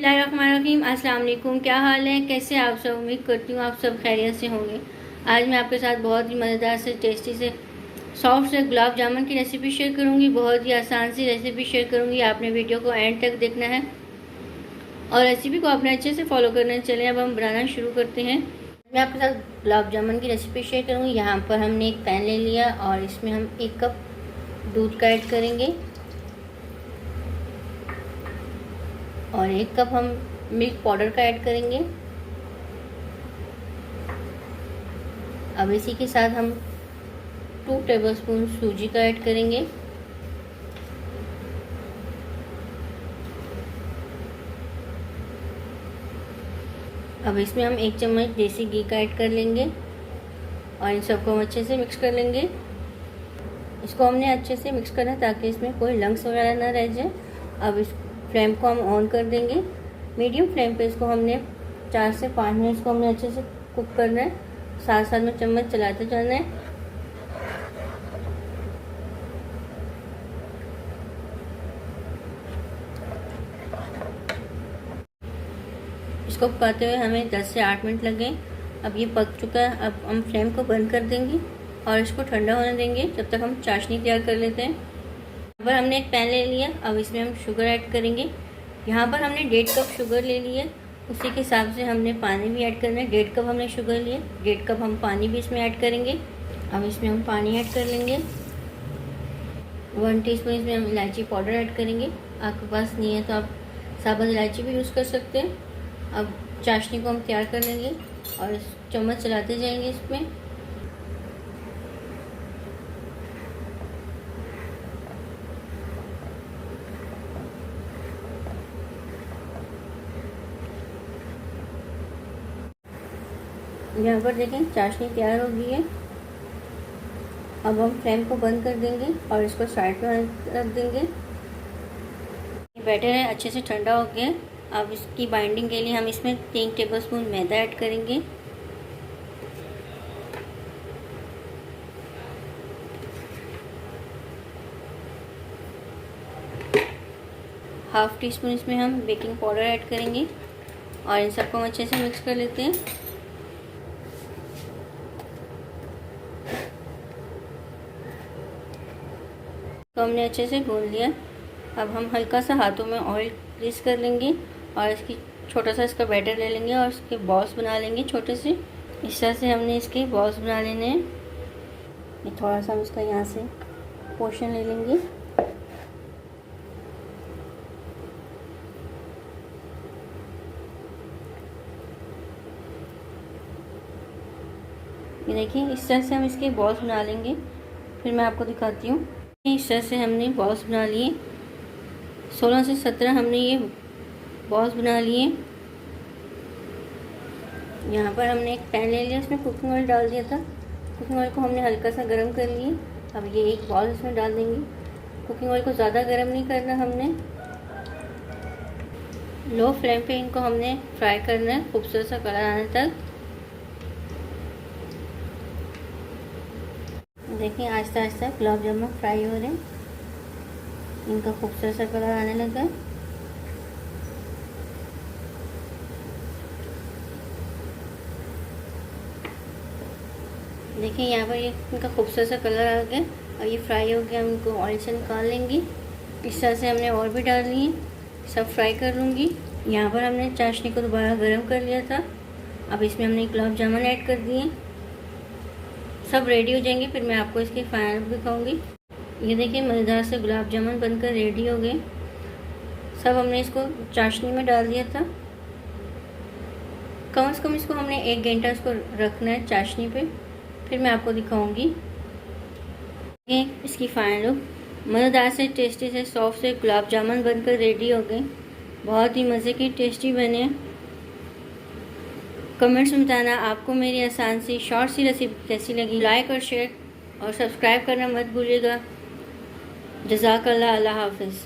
बिस्मिल्लाहिर्रहमानिर्रहीम। अस्सलाम वालेकुम। क्या हाल है, कैसे आप सब? उम्मीद करती हूँ आप सब खैरियत से होंगे। आज मैं आपके साथ बहुत ही मज़ेदार से टेस्टी से सॉफ्ट से गुलाब जामुन की रेसिपी शेयर करूँगी। बहुत ही आसान सी रेसिपी शेयर करूँगी। आपने वीडियो को एंड तक देखना है और रेसिपी को आपने अच्छे से फॉलो करना है। चलें अब हम बनाना शुरू करते हैं। मैं आपके साथ गुलाब जामुन की रेसिपी शेयर करूँगी। यहाँ पर हमने एक पैन ले लिया और इसमें हम 1 कप दूध का ऐड करेंगे और 1 कप हम मिल्क पाउडर का ऐड करेंगे। अब इसी के साथ हम 2 टेबलस्पून सूजी का ऐड करेंगे। अब इसमें हम 1 चम्मच देसी घी का ऐड कर लेंगे और इन सबको हम अच्छे से मिक्स कर लेंगे। इसको हमने अच्छे से मिक्स करना है ताकि इसमें कोई लम्स वगैरह ना रह जाए। अब इस फ्लेम को हम ऑन कर देंगे। मीडियम फ्लेम पे इसको हमने 4 से 5 मिनट इसको हमने अच्छे से कुक करना है। साथ साथ में चम्मच चलाते जाना है। इसको पकाते हुए हमें 10 से 8 मिनट लगे। अब ये पक चुका है। अब हम फ्लेम को बंद कर देंगे और इसको ठंडा होने देंगे जब तक हम चाशनी तैयार कर लेते हैं। यहाँ पर हमने एक पैन ले लिया। अब इसमें हम शुगर ऐड करेंगे। यहाँ पर हमने 1.5 कप शुगर ले ली है। उसी के हिसाब से हमने पानी भी ऐड करना है। 1.5 कप हमने शुगर लिए, 1.5 कप हम पानी भी इसमें ऐड करेंगे। अब इसमें हम पानी ऐड कर लेंगे। 1 टीस्पून इसमें हम इलायची पाउडर ऐड करेंगे। आपके पास नहीं है तो आप साबुत इलायची भी यूज़ कर सकते हैं। अब चाशनी को हम तैयार कर लेंगे और चम्मच चलाते जाएंगे इसमें। यहाँ पर देखें चाशनी तैयार हो गई है। अब हम फ्लेम को बंद कर देंगे और इसको साइड में रख देंगे। बैटर है अच्छे से ठंडा हो गया। अब इसकी बाइंडिंग के लिए हम इसमें 3 टेबलस्पून मैदा ऐड करेंगे। हाफ टी स्पून इसमें हम बेकिंग पाउडर ऐड करेंगे और इन सबको हम अच्छे से मिक्स कर लेते हैं। तो हमने अच्छे से गूंद लिया। अब हम हल्का सा हाथों में ऑयल ग्रीस कर लेंगे और इसकी छोटा सा इसका बैटर ले लेंगे और इसके बॉल्स बना लेंगे छोटे से। इस तरह से हमने इसके बॉल्स बना लेने हैं। ये थोड़ा सा हम इसका यहाँ से पोर्शन ले लेंगे। ये देखिए इस तरह से हम इसके बॉल्स बना लेंगे। फिर मैं आपको दिखाती हूँ। इस तरह से हमने बॉल्स बना लिए। 16 से 17 हमने ये बॉल्स बना लिए। यहाँ पर हमने एक पैन ले लिया, इसमें कुकिंग ऑयल डाल दिया था। कुकिंग ऑयल को हमने हल्का सा गर्म कर लिए। अब ये एक बॉल इसमें डाल देंगे। कुकिंग ऑयल को ज़्यादा गर्म नहीं करना हमने, लो फ्लेम पे इनको हमने फ्राई करना है खूबसूरत सा कलर आने तक। देखिए आहिस्ता आहिस्ता गुलाब जामुन फ्राई हो रहे हैं। इनका खूबसूरत सा कलर आने लगा। देखिए यहाँ पर ये इनका खूबसूरत सा कलर आ गया और ये फ्राई हो गया। हम इनको ऑयल से निकाल लेंगे। इस तरह से हमने और भी डाल लिए, सब फ्राई कर लूँगी। यहाँ पर हमने चाशनी को दोबारा गर्म कर लिया था। अब इसमें हमने गुलाब जामुन ऐड कर दिए। सब रेडी हो जाएंगे फिर मैं आपको इसकी फाइनल दिखाऊंगी। ये देखिए मज़ेदार से गुलाब जामुन बनकर रेडी हो गए। सब हमने इसको चाशनी में डाल दिया था। कम से कम इसको हमने 1 घंटा इसको रखना है चाशनी पे, फिर मैं आपको दिखाऊंगी। ये इसकी फाइनल लुक। मज़ेदार से टेस्टी से सॉफ्ट से गुलाब जामुन बनकर रेडी हो गए। बहुत ही मज़े की टेस्टी बने। कमेंट्स में बताना आपको मेरी आसान सी शॉर्ट सी रेसिपी कैसी लगी। लाइक और शेयर और सब्सक्राइब करना मत भूलिएगा। जज़ाकल्लाह। अल्लाह हाफ़िज़।